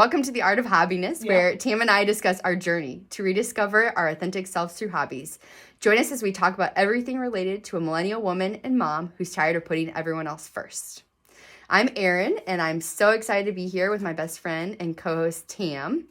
Welcome to the Art of Hobbiness, where Tam and I discuss our journey to rediscover our authentic selves through hobbies. Join us as we talk about everything related to a millennial woman and mom who's tired of putting everyone else first. I'm Erin, and I'm so excited to be here with my best friend and co-host Tam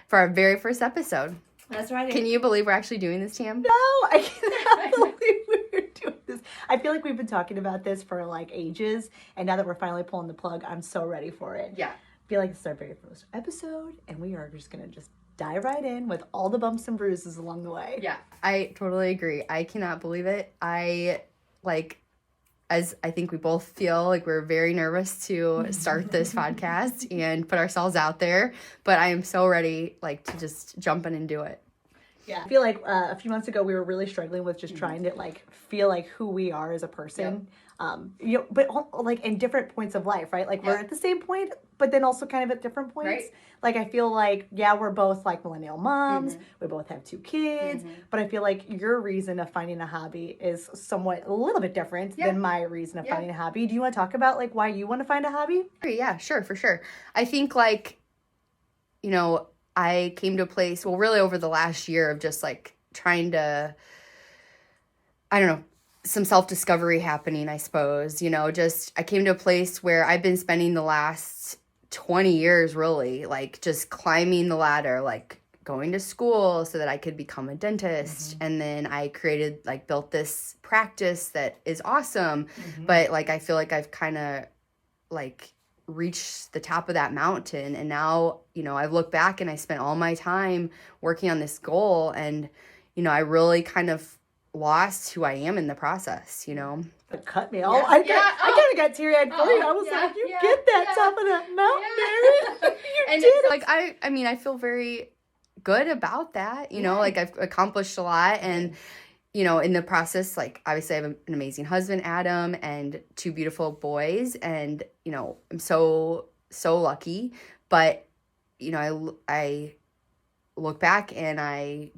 for our very first episode. That's right. Can you believe we're actually doing this, Tam? No, I cannot believe we're doing this. I feel like we've been talking about this for like ages, and now that we're finally pulling the plug, I'm so ready for it. Yeah. I feel like this is our very first episode, and we are just going to just dive right in with all the bumps and bruises along the way. Yeah, I totally agree. I cannot believe it. As I think we both feel like we're very nervous to start this podcast and put ourselves out there, but I am so ready to just jump in and do it. Yeah, I feel like a few months ago we were really struggling with just trying to feel like who we are as a person. Yep. But in different points of life, right? We're at the same point, but then also kind of at different points. Right. I feel like, we're both millennial moms. We both have 2 kids, but I feel like your reason of finding a hobby is somewhat a little bit different than my reason of finding a hobby. Do you want to talk about why you want to find a hobby? Yeah, sure, for sure. I think I came to a place, really over the last year of just trying to, some self-discovery happening, I suppose. I came to a place where I've been spending the last 20 years really, just climbing the ladder, going to school so that I could become a dentist. And then I created, built this practice that is awesome. But, I feel like I've kind of, reached the top of that mountain. And now, I look back and I spent all my time working on this goal. And, I really kind of lost who I am in the process, It cut me off. I kind of got teary-eyed for you. I was like, you get that top of that mountain, Erin. And did it. I feel very good about that, I've accomplished a lot. And, in the process, obviously I have an amazing husband, Adam, and 2 beautiful boys. And, I'm so lucky. But, I look back and I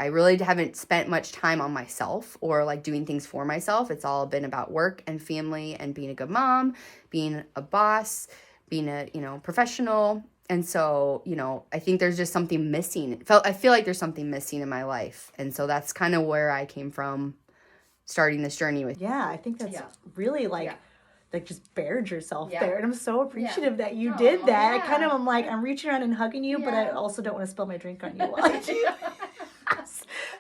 really haven't spent much time on myself or doing things for myself. It's all been about work and family and being a good mom, being a boss, being a, professional. And so, I think there's just something missing. I feel like there's something missing in my life. And so that's kind of where I came from starting this journey with. Yeah, I think that's really just bared yourself there. And I'm so appreciative that you did that. I kind of am I'm reaching around and hugging you, but I also don't want to spill my drink on you while I do.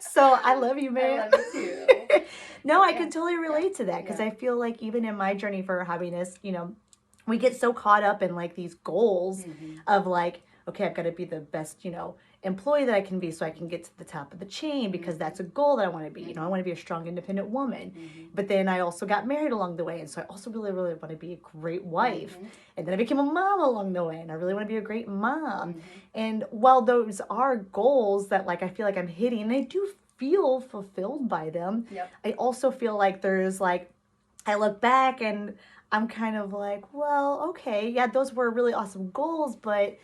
So I love you, man. I love you too. No, I can totally relate to that because I feel like even in my journey for hobbiness, we get so caught up in these goals of okay, I've got to be the best, employee that I can be so I can get to the top of the chain because that's a goal that I want to be. I want to be a strong, independent woman. But then I also got married along the way. And so I also really, really want to be a great wife. And then I became a mom along the way. And I really want to be a great mom. And while those are goals that I feel like I'm hitting, and I do feel fulfilled by them, I also feel like there's I look back and I'm kind of well, okay, those were really awesome goals, but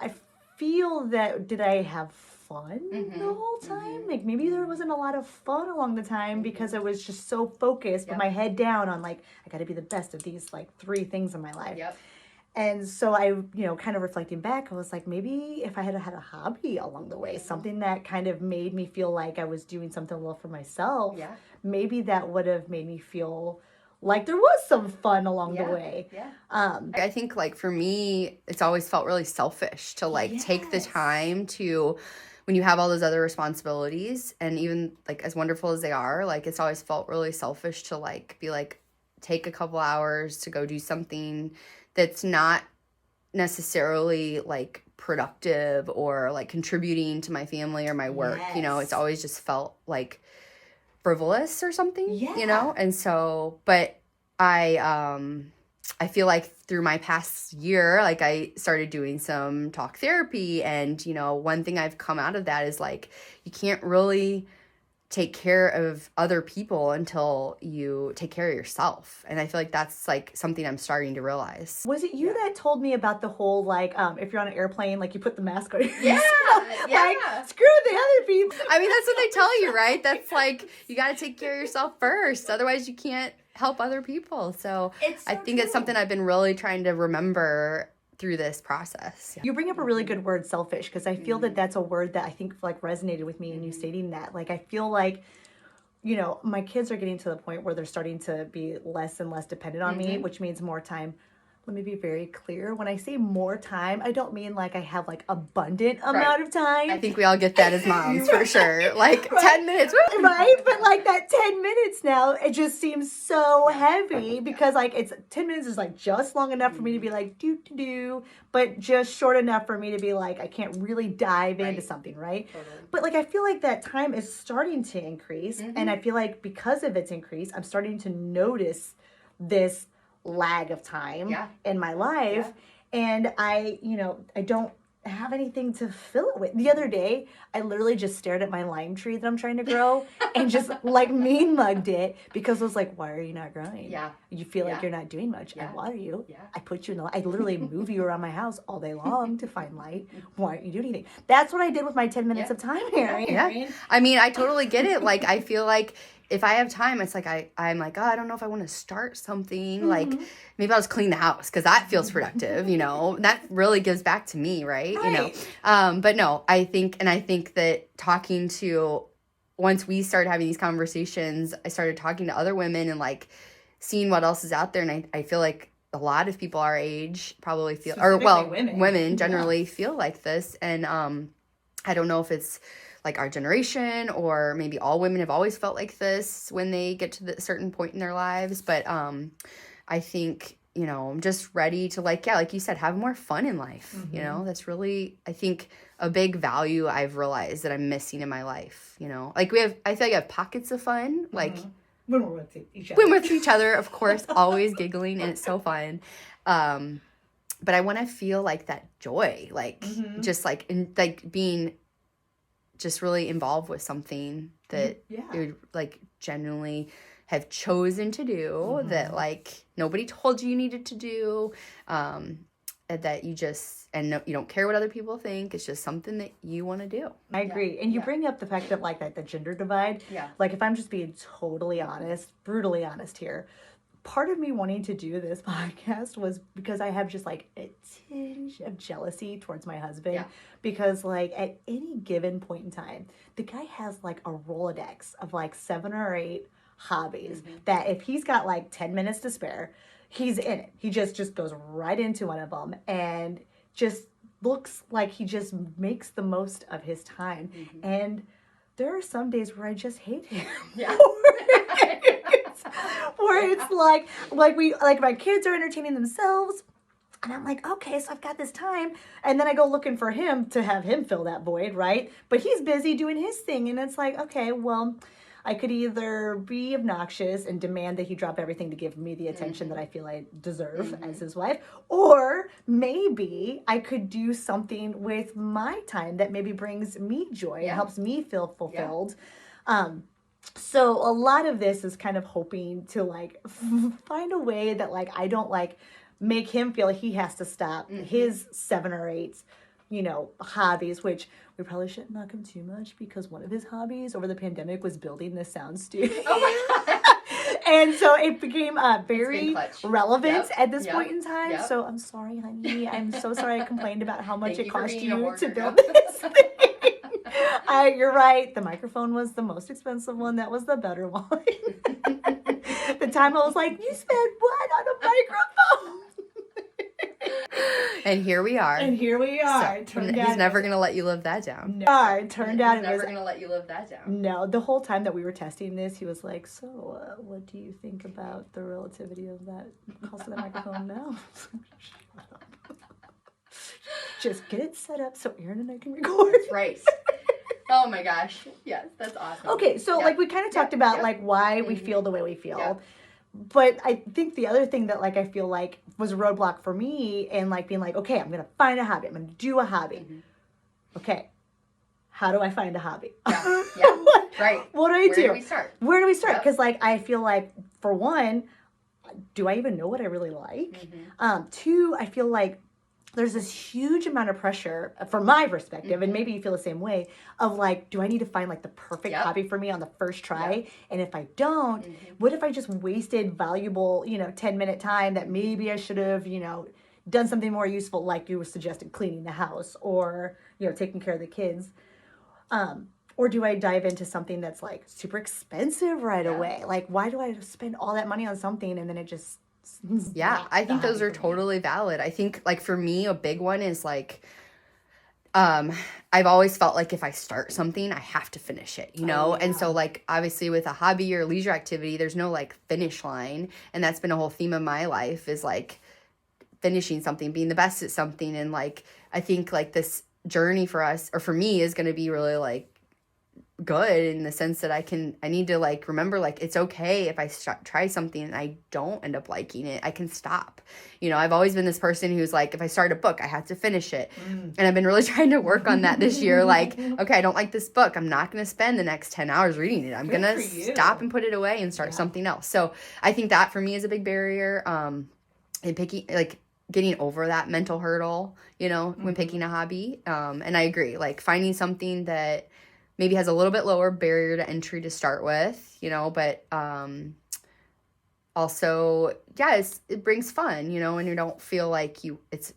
I feel that, did I have fun the whole time? Maybe there wasn't a lot of fun along the time because I was just so focused with my head down on I got to be the best of these 3 things in my life. And so I, kind of reflecting back, I was maybe if I had had a hobby along the way, something that kind of made me feel like I was doing something well for myself, maybe that would have made me feel there was some fun along the way. I think for me, it's always felt really selfish to take the time to, when you have all those other responsibilities and even as wonderful as they are, it's always felt really selfish to be take a couple hours to go do something that's not necessarily productive or contributing to my family or my work. It's always just felt frivolous or something, and so, but I feel through my past year, I started doing some talk therapy, and one thing I've come out of that is you can't really take care of other people until you take care of yourself. And I feel that's something I'm starting to realize. Was it you that told me about the whole if you're on an airplane, you put the mask on yourself? Screw the other people. I mean, that's what they tell you, right? That's you got to take care of yourself first, otherwise you can't help other people. So I think it's something I've been really trying to remember through this process. You bring up a really good word, selfish, because I feel that that's a word that I think like resonated with me in you stating that. Like, I feel like, you know, my kids are getting to the point where they're starting to be less and less dependent on me, which means more time. Let me be very clear. When I say more time, I don't mean like I have like abundant amount of time. I think we all get that as moms for sure. Like 10 minutes. Woo! Right? But like that 10 minutes now, it just seems so heavy because like it's 10 minutes is like just long enough for me to be like do, but just short enough for me to be like, I can't really dive into something, right? Totally. But like I feel like that time is starting to increase. And I feel like because of its increase, I'm starting to notice this lag of time in my life, and I don't have anything to fill it with. The other day I literally just stared at my lime tree that I'm trying to grow and just like mean mugged it because I was like, why are you not growing? You feel like you're not doing much. I water you. I put you in the light. I literally move you around my house all day long to find light. Why aren't you doing anything? That's what I did with my 10 minutes of time here. I mean, I totally get it. Like, I feel like if I have time, it's like I'm like, oh, I don't know if I want to start something. Like, maybe I'll just clean the house because that feels productive, you know. That really gives back to me, right? You know. But no, I think that talking to, once we started having these conversations, I started talking to other women and like seeing what else is out there. And I feel like a lot of people our age probably feel, or well, women generally feel like this. And I don't know if it's like our generation or maybe all women have always felt like this when they get to a certain point in their lives. But I think, you know, I'm just ready to like you said, have more fun in life. You know, that's really, I think, a big value I've realized that I'm missing in my life. You know, like I feel like I have pockets of fun, like when we're with each other. When we're with each other, of course, always giggling, and it's so fun. But I want to feel like that joy, like just like like being just really involved with something that you would like genuinely have chosen to do, that like nobody told you needed to do, that you just, and no, you don't care what other people think. It's just something that you want to do. I agree. And you bring up the fact of like that, the gender divide. Like if I'm just being totally honest, brutally honest here, part of me wanting to do this podcast was because I have just like a tinge of jealousy towards my husband, because like at any given point in time, the guy has like a Rolodex of like 7 or 8 hobbies that if he's got like 10 minutes to spare, he's in it. He just goes right into one of them and just looks like he just makes the most of his time. And there are some days where I just hate him. Where it's like my kids are entertaining themselves and I'm like, okay, so I've got this time, and then I go looking for him to have him fill that void, right? But he's busy doing his thing, and it's like, okay, well, I could either be obnoxious and demand that he drop everything to give me the attention that I feel I deserve as his wife, or maybe I could do something with my time that maybe brings me joy and helps me feel fulfilled. So a lot of this is kind of hoping to like find a way that like I don't like make him feel like he has to stop his 7 or 8, you know, hobbies, which we probably shouldn't knock him too much because one of his hobbies over the pandemic was building the sound studio. Oh my God. And so it became very relevant at this point in time. So I'm sorry, honey. I'm so sorry I complained about how much it cost you to build this thing. You're right. The microphone was the most expensive one. That was the better one. The time I was like, you spent what on a microphone? And here we are. So, he's never going to let you live that down. No, it turned out he's never going to let you live that down. No, the whole time that we were testing this, he was like, so what do you think about the relativity of that cost of the microphone now? Shut up. Just get it set up so Erin and I can record. That's right. Oh my gosh. Yes, that's awesome. Okay, so like we kind of talked about like why we feel the way we feel. But I think the other thing that like I feel like was a roadblock for me and like being like, okay, I'm going to find a hobby. I'm going to do a hobby. Okay. How do I find a hobby? Right. What do I do? Where do we start? Because like I feel like for one, do I even know what I really like? 2, I feel like there's this huge amount of pressure from my perspective, and maybe you feel the same way, of like, do I need to find like the perfect hobby for me on the first try? And if I don't, what if I just wasted valuable, 10-minute time that maybe I should have, done something more useful, like you were suggesting, cleaning the house or, taking care of the kids? Or do I dive into something that's like super expensive right away? Like, why do I spend all that money on something and then it just... Yeah, I think those are totally valid. I think, like, for me, a big one is, like, I've always felt like if I start something, I have to finish it, And so, like, obviously with a hobby or leisure activity, there's no, like, finish line. And that's been a whole theme of my life is, like, finishing something, being the best at something. And, like, I think, like, this journey for us, or for me, is going to be really, like, good in the sense that I need to, like, remember, like, it's okay if I try something and I don't end up liking it, I can stop. I've always been this person who's like, if I start a book, I have to finish it. And I've been really trying to work on that this year. Like, okay, I don't like this book. I'm not going to spend the next 10 hours reading it. I'm going to stop and put it away and start something else. So I think that for me is a big barrier. In picking, like, getting over that mental hurdle, when picking a hobby. And I agree, like, finding something that maybe has a little bit lower barrier to entry to start with, but also, it brings fun, and you don't feel like it's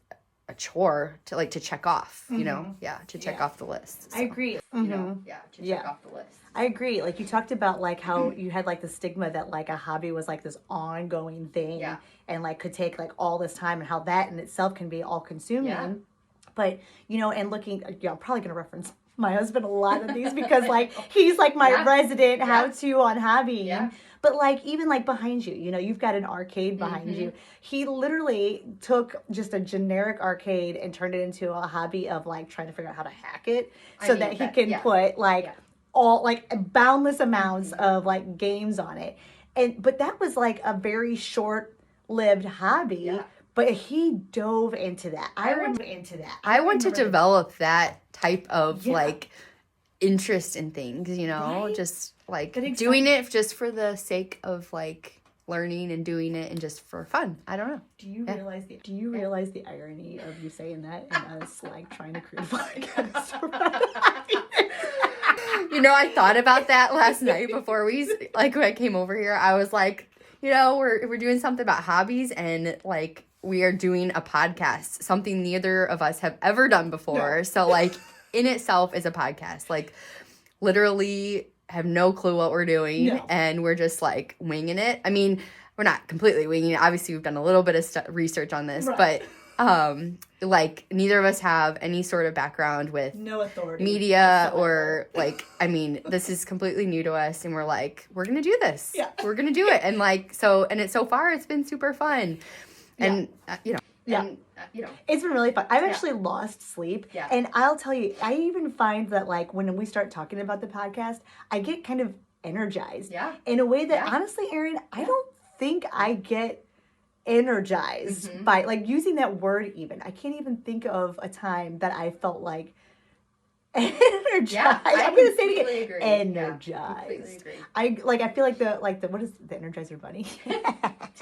a chore to check off, to check off the list. So, I agree. To check off the list. I agree. Like, you talked about, like, how you had, like, the stigma that, like, a hobby was, like, this ongoing thing and, like, could take, like, all this time, and how that in itself can be all-consuming. Yeah. But, and looking, I'm probably going to reference my husband a lot of these because, like, he's, like, my resident how-to on hobbying. Yeah. But, like, even, like, behind you, you've got an arcade behind you. He literally took just a generic arcade and turned it into a hobby of, like, trying to figure out how to hack it so that he can put, like, all, like, boundless amounts of, like, games on it. But that was, like, a very short-lived hobby. Yeah. But he dove into that. I want to develop that type of, like, interest in things, right? Just, like, doing it just for the sake of, like, learning and doing it and just for fun. I don't know. Do you realize the irony of you saying that and us, like, trying to create a podcast? I thought about that last night before when I came over here. I was like, we're doing something about hobbies, and, like, we are doing a podcast, something neither of us have ever done before. No. So, like, in itself is a podcast. Like, literally have no clue what we're doing, and we're just, like, winging it. I mean, we're not completely winging it. Obviously, we've done a little bit of research on this, but like, neither of us have any sort of background with no authority media or, like, I mean, this is completely new to us, and we're like, we're gonna do this. Yeah. We're gonna do it. And, like, so far it's been super fun. And it's been really fun. I've actually lost sleep. Yeah. And I'll tell you, I even find that, like, when we start talking about the podcast, I get kind of energized. Yeah. In a way that, honestly, Erin, I don't think I get energized by, like, using that word even. I can't even think of a time that I felt, like, energized. Yeah, I'm gonna say it again. Agree. Energized. Yeah, I feel like the what is the Energizer Bunny?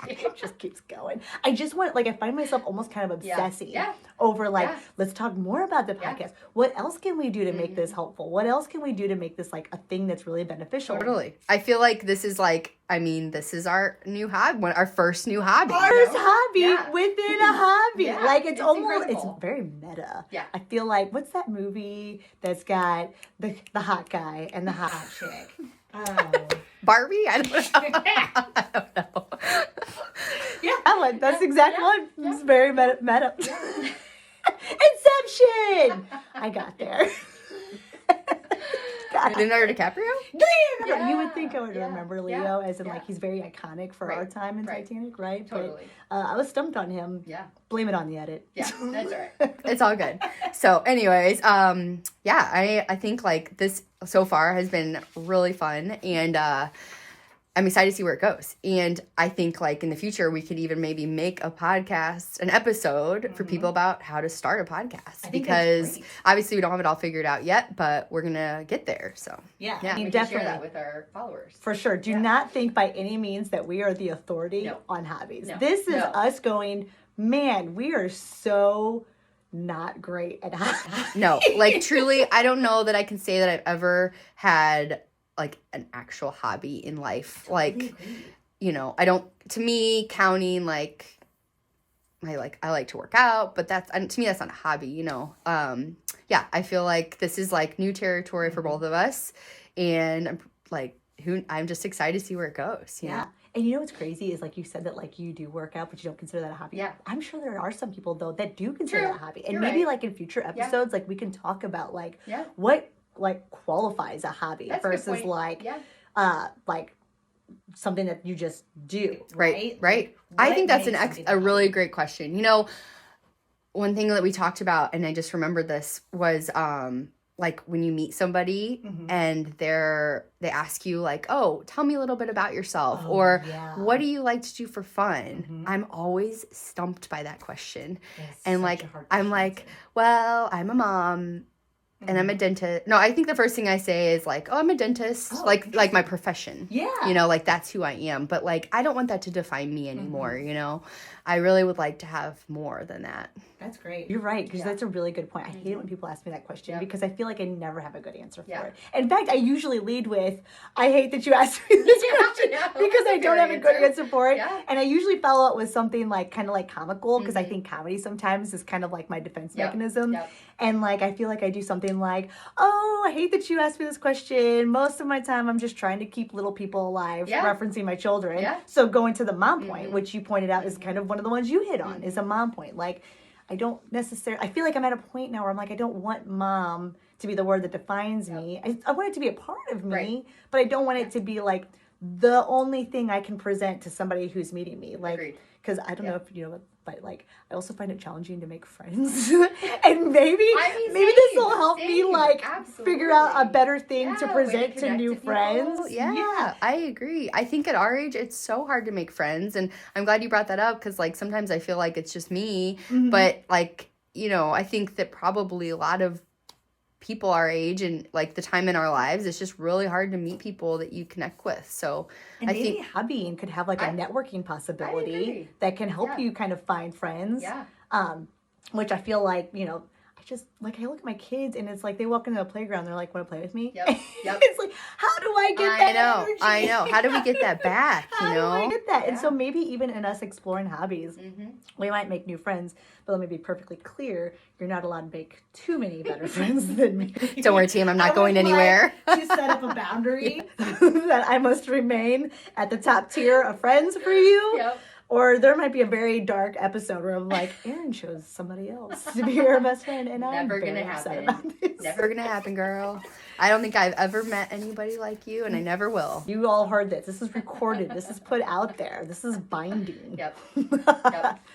It just keeps going. I just want, like, I find myself almost kind of obsessing over, like, let's talk more about the podcast. Yeah. What else can we do to make this helpful? What else can we do to make this, like, a thing that's really beneficial? Totally. I feel like this is, like, this is our new hobby, our first new hobby. First hobby within a hobby. Yeah, like, it's almost, incredible. It's very meta. Yeah. I feel like, what's that movie that's got the hot guy and the hot chick? Oh. Barbie? I don't know. Yeah, that's the exact one. Yeah. It's very meta. Yeah. Inception! I got there. Leonardo DiCaprio? Yeah. You would think I would remember Leo as in, like, he's very iconic for our time in Titanic, right? Totally. But I was stumped on him. Yeah. Blame it on the edit. Yeah, that's all right. It's all good. So, anyways, I think, like, this so far has been really fun, and I'm excited to see where it goes. And I think, like, in the future, we could even maybe make a podcast, an episode for people about how to start a podcast. Because obviously we don't have it all figured out yet, but we're going to get there. So, yeah. I mean, definitely share that with our followers. For sure. Do not think by any means that we are the authority on hobbies. No. This is us going, man, we are so not great at hobbies. No, like, truly, I don't know that I can say that I've ever had, like, an actual hobby in life. Like, I don't, to me, counting, like, I like to work out, but to me, that's not a hobby, you know? Yeah, I feel like this is like new territory for both of us. And I'm just excited to see where it goes, you know? And you know what's crazy is like you said that like you do work out, but you don't consider that a hobby. Yeah. I'm sure there are some people though that do consider that a hobby. And You're maybe right. like in future episodes, like we can talk about like Yeah. what like qualifies a hobby That's a good versus point. like Yeah. like something that you just do. Right. Like, I what think that's makes something a really hobby? great question. You know, one thing that we talked about, and I just remembered this, was like when you meet somebody and they ask you like, oh, tell me a little bit about yourself, or what do you like to do for fun? I'm always stumped by that question. And like I'm like, well, I'm a mom and I'm a dentist. No, I think the first thing I say is like, oh, I'm a dentist, like my profession. Yeah. You know, like that's who I am. But like, I don't want that to define me anymore, you know? I really would like to have more than that. That's great. You're right, because that's a really good point. I hate it when people ask me that question because I feel like I never have a good answer for it. In fact, I usually lead with, I hate that you asked me this question because I don't have a good answer for it. Yeah. And I usually follow up with something like kind of like comical because I think comedy sometimes is kind of like my defense mechanism. And like, I feel like I do something like, oh, I hate that you asked me this question. Most of my time, I'm just trying to keep little people alive, referencing my children. So going to the mom point, which you pointed out is kind of one of the ones you hit on, is a mom point. Like, I don't necessarily, I feel like I'm at a point now where I'm like, I don't want mom to be the word that defines me. I want it to be a part of me, but I don't want it to be like the only thing I can present to somebody who's meeting me. Like, because I don't know if you know, but like, I also find it challenging to make friends. And maybe this will help me like figure out a better thing to present to new friends. Yeah, I agree. I think at our age, it's so hard to make friends. And I'm glad you brought that up because like sometimes I feel like it's just me. But like, you know, I think that probably a lot of people our age and like the time in our lives, it's just really hard to meet people that you connect with. So and I maybe think hobbying could have like a networking possibility that can help you kind of find friends. Which I feel like, you know, I look at my kids and it's like they walk into a playground, they're like, want to play with me? It's like, how do I get that energy? I know. How do we get that back, you know? How do I get that? And so maybe even in us exploring hobbies, we might make new friends, but let me be perfectly clear, you're not allowed to make too many better friends than me. Don't worry, team, I'm not going anywhere. To set up a boundary that I must remain at the top tier of friends for you. Or there might be a very dark episode where I'm like, Erin chose somebody else to be her best friend, and I'm very upset about this. Never gonna happen, girl. I don't think I've ever met anybody like you, and I never will. You all heard this. This is recorded. This is put out there. This is binding.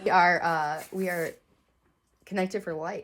We are connected for life.